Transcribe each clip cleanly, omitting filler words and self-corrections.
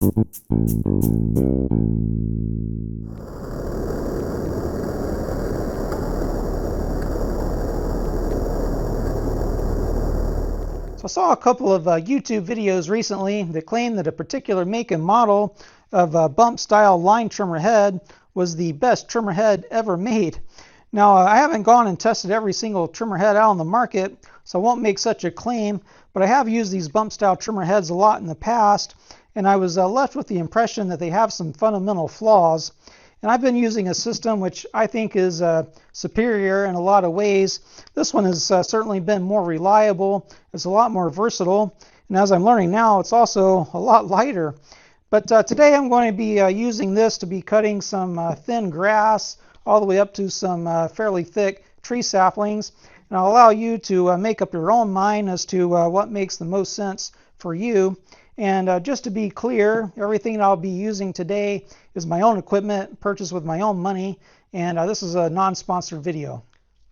So I saw a couple of YouTube videos recently that claim that a particular make and model of a bump style line trimmer head was the best trimmer head ever made. Now I haven't gone and tested every single trimmer head out on the market, so I won't make such a claim, but I have used these bump style trimmer heads a lot in the past, and I was left with the impression that they have some fundamental flaws. And I've been using a system which I think is superior in a lot of ways. This one has certainly been more reliable. It's a lot more versatile. And as I'm learning now, it's also a lot lighter. But today I'm going to be using this to be cutting some thin grass all the way up to some fairly thick tree saplings. And I'll allow you to make up your own mind as to what makes the most sense for you. And just to be clear, everything I'll be using today is my own equipment, purchased with my own money, and this is a non-sponsored video.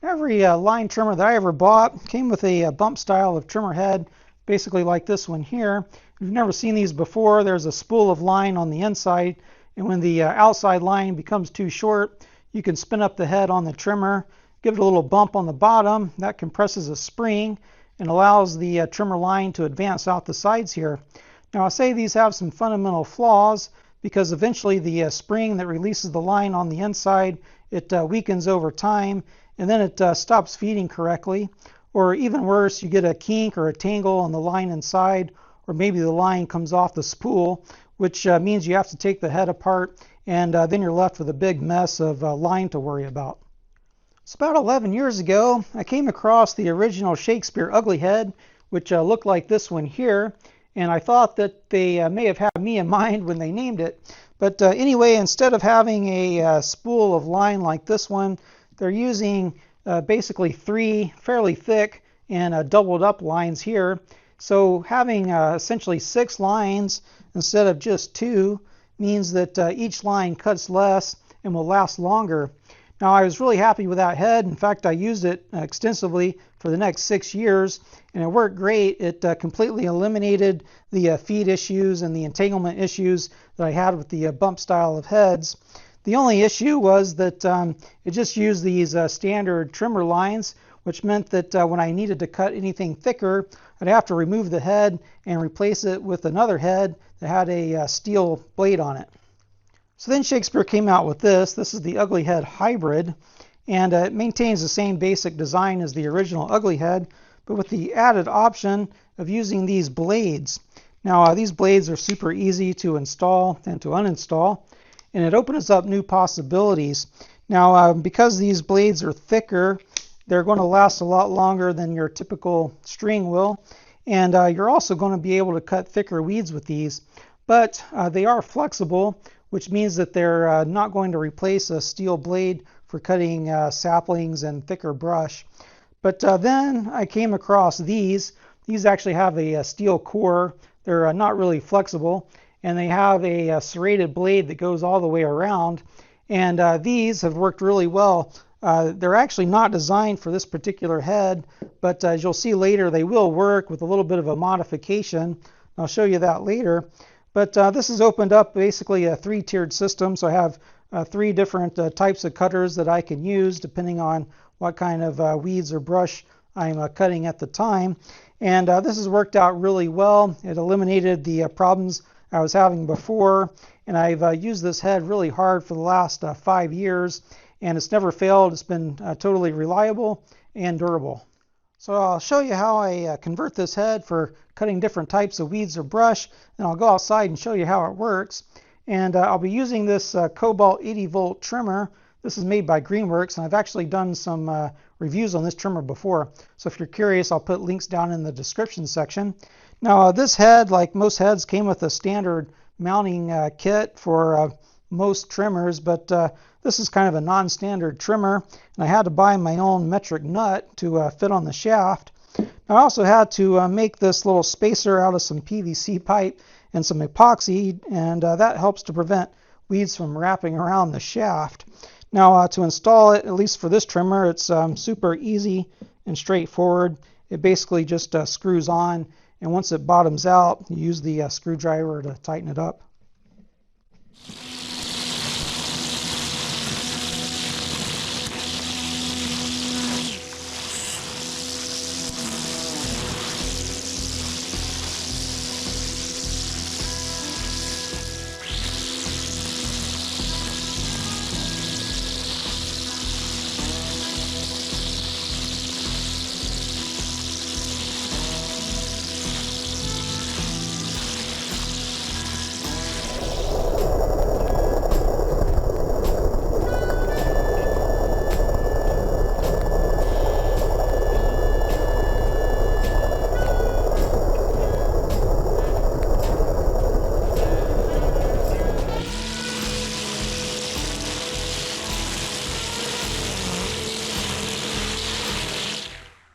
Every line trimmer that I ever bought came with a bump style of trimmer head, basically like this one here. If you've never seen these before, there's a spool of line on the inside, and when the outside line becomes too short, you can spin up the head on the trimmer, give it a little bump on the bottom. That compresses a spring and allows the trimmer line to advance out the sides here. Now I say these have some fundamental flaws because eventually the spring that releases the line on the inside, it weakens over time, and then it stops feeding correctly. Or even worse, you get a kink or a tangle on the line inside, or maybe the line comes off the spool, which means you have to take the head apart, and then you're left with a big mess of line to worry about. So about 11 years ago, I came across the original Shakespeare Ugly Head, which looked like this one here. And I thought that they may have had me in mind when they named it. But anyway, instead of having a spool of line like this one, they're using basically 3 fairly thick and doubled up lines here. So having essentially 6 lines instead of just 2 means that each line cuts less and will last longer. Now I was really happy with that head. In fact, I used it extensively for the next 6 years, and it worked great. It completely eliminated the feed issues and the entanglement issues that I had with the bump style of heads. The only issue was that it just used these standard trimmer lines, which meant that when I needed to cut anything thicker, I'd have to remove the head and replace it with another head that had a steel blade on it. So then Shakespeare came out with this. This is the Ugly Head Hybrid, and it maintains the same basic design as the original Ugly Head, but with the added option of using these blades. Now these blades are super easy to install and to uninstall, and it opens up new possibilities. Now because these blades are thicker, they're going to last a lot longer than your typical string will, and you're also going to be able to cut thicker weeds with these, but they are flexible, which means that they're not going to replace a steel blade for cutting saplings and thicker brush. But then I came across these. These actually have a steel core. They're not really flexible, and they have a serrated blade that goes all the way around. And these have worked really well. They're actually not designed for this particular head, but as you'll see later, they will work with a little bit of a modification. I'll show you that later. But this has opened up basically a 3-tiered system, so I have 3 different types of cutters that I can use depending on what kind of weeds or brush I'm cutting at the time. And this has worked out really well. It eliminated the problems I was having before, and I've used this head really hard for the last 5 years, and it's never failed. It's been totally reliable and durable. So I'll show you how I convert this head for cutting different types of weeds or brush, and I'll go outside and show you how it works. And I'll be using this Kobalt 80-volt trimmer. This is made by Greenworks, and I've actually done some reviews on this trimmer before. So if you're curious, I'll put links down in the description section. Now this head, like most heads, came with a standard mounting kit for most trimmers, but this is kind of a non-standard trimmer, and I had to buy my own metric nut to fit on the shaft. I also had to make this little spacer out of some PVC pipe and some epoxy, and that helps to prevent weeds from wrapping around the shaft. Now to install it, at least for this trimmer, it's super easy and straightforward. It basically just screws on, and once it bottoms out, you use the screwdriver to tighten it up.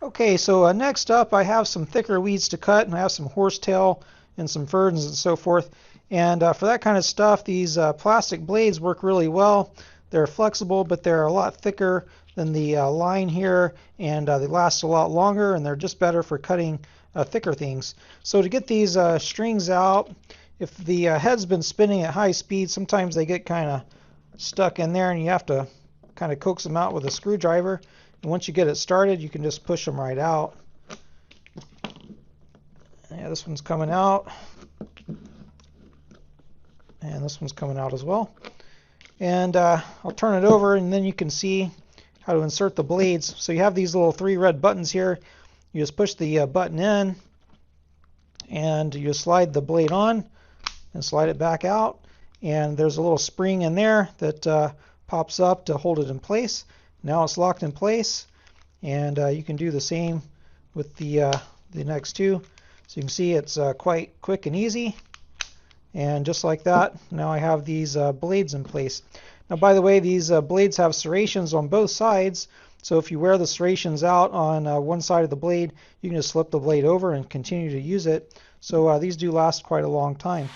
Okay, so next up I have some thicker weeds to cut, and I have some horsetail and some ferns and so forth. And for that kind of stuff, these plastic blades work really well. They're flexible, but they're a lot thicker than the line here, and they last a lot longer, and they're just better for cutting thicker things. So to get these strings out, if the head's been spinning at high speed, sometimes they get kind of stuck in there, and you have to kind of coax them out with a screwdriver. And once you get it started, you can just push them right out. Yeah, this one's coming out. And this one's coming out as well. And I'll turn it over, and then you can see how to insert the blades. So you have these little 3 red buttons here. You just push the button in, and you just slide the blade on and slide it back out. And there's a little spring in there that pops up to hold it in place. Now it's locked in place, and you can do the same with the next two. So you can see it's quite quick and easy. And just like that, now I have these blades in place. Now, by the way, these blades have serrations on both sides. So if you wear the serrations out on one side of the blade, you can just slip the blade over and continue to use it. So these do last quite a long time.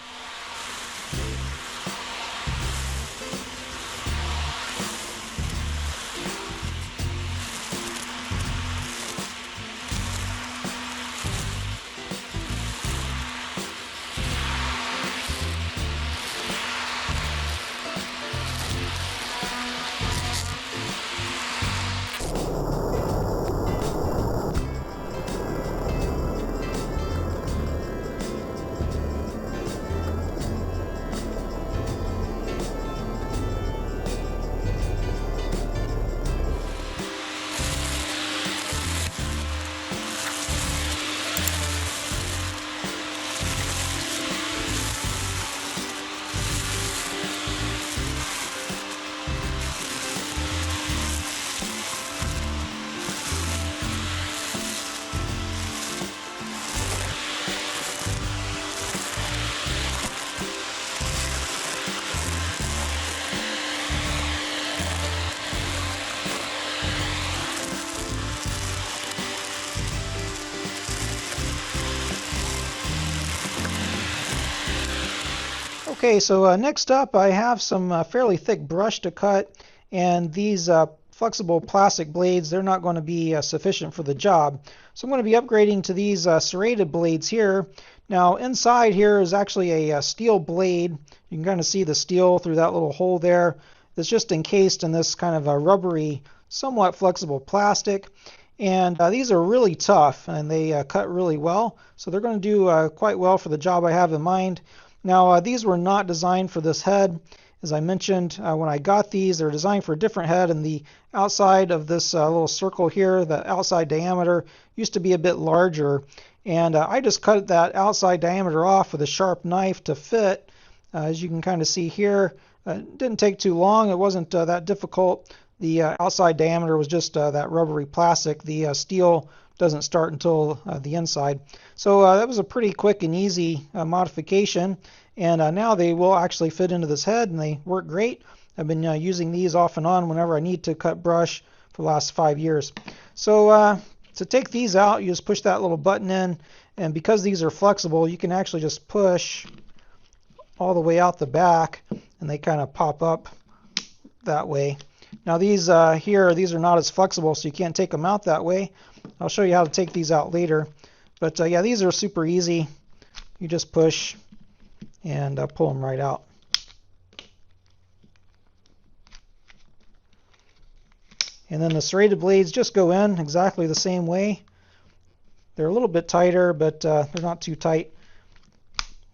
Okay, so next up I have some fairly thick brush to cut, and these flexible plastic blades, they're not going to be sufficient for the job. So I'm going to be upgrading to these serrated blades here. Now inside here is actually a steel blade. You can kind of see the steel through that little hole there. It's just encased in this kind of a rubbery, somewhat flexible plastic. And these are really tough, and they cut really well. So they're going to do quite well for the job I have in mind. Now these were not designed for this head. As I mentioned, when I got these, they're designed for a different head, and the outside of this little circle here, the outside diameter, used to be a bit larger. And I just cut that outside diameter off with a sharp knife to fit. As you can kind of see here, it didn't take too long. It wasn't that difficult. The outside diameter was just that rubbery plastic. The steel doesn't start until the inside. So that was a pretty quick and easy modification. And now they will actually fit into this head, and they work great. I've been using these off and on whenever I need to cut brush for the last 5 years. So to take these out, you just push that little button in, and because these are flexible, you can actually just push all the way out the back, and they kind of pop up that way. Now these here, these are not as flexible, so you can't take them out that way. I'll show you how to take these out later. But yeah, these are super easy. You just push and pull them right out. And then the serrated blades just go in exactly the same way. They're a little bit tighter, but they're not too tight.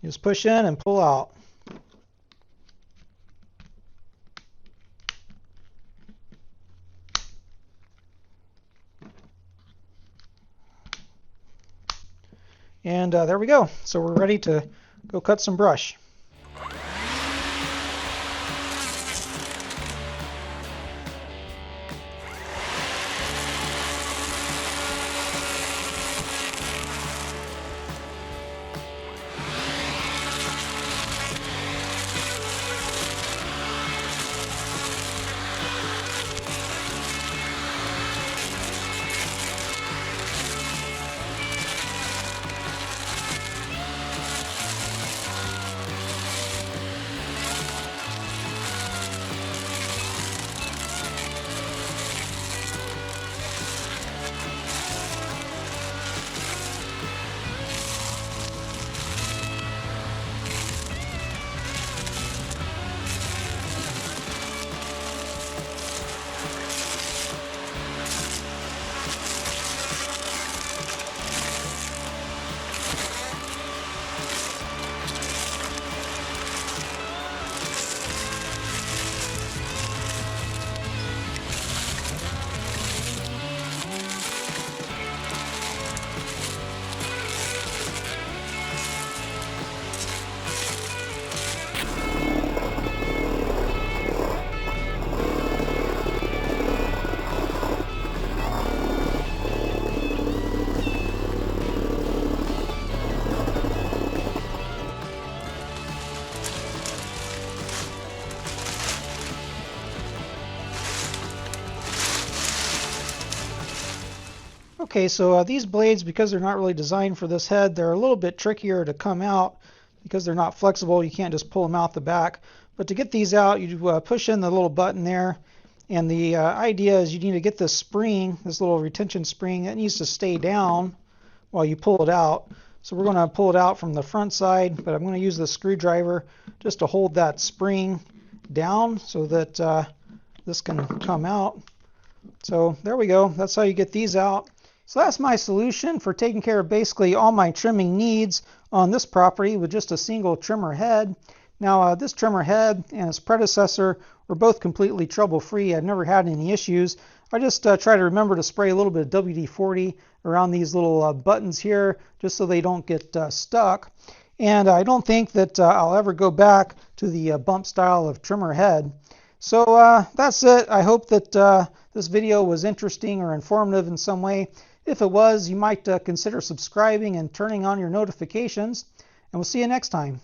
You just push in and pull out. And there we go. So we're ready to go cut some brush. Okay, so these blades, because they're not really designed for this head, they're a little bit trickier to come out because they're not flexible. You can't just pull them out the back. But to get these out, you push in the little button there. And the idea is you need to get this spring, this little retention spring, it needs to stay down while you pull it out. So we're going to pull it out from the front side, but I'm going to use the screwdriver just to hold that spring down so that this can come out. So there we go. That's how you get these out. So that's my solution for taking care of basically all my trimming needs on this property with just a single trimmer head. Now this trimmer head and its predecessor were both completely trouble-free. I've never had any issues. I just try to remember to spray a little bit of WD-40 around these little buttons here just so they don't get stuck. And I don't think that I'll ever go back to the bump style of trimmer head. So that's it. I hope that this video was interesting or informative in some way. If it was, you might consider subscribing and turning on your notifications. And we'll see you next time.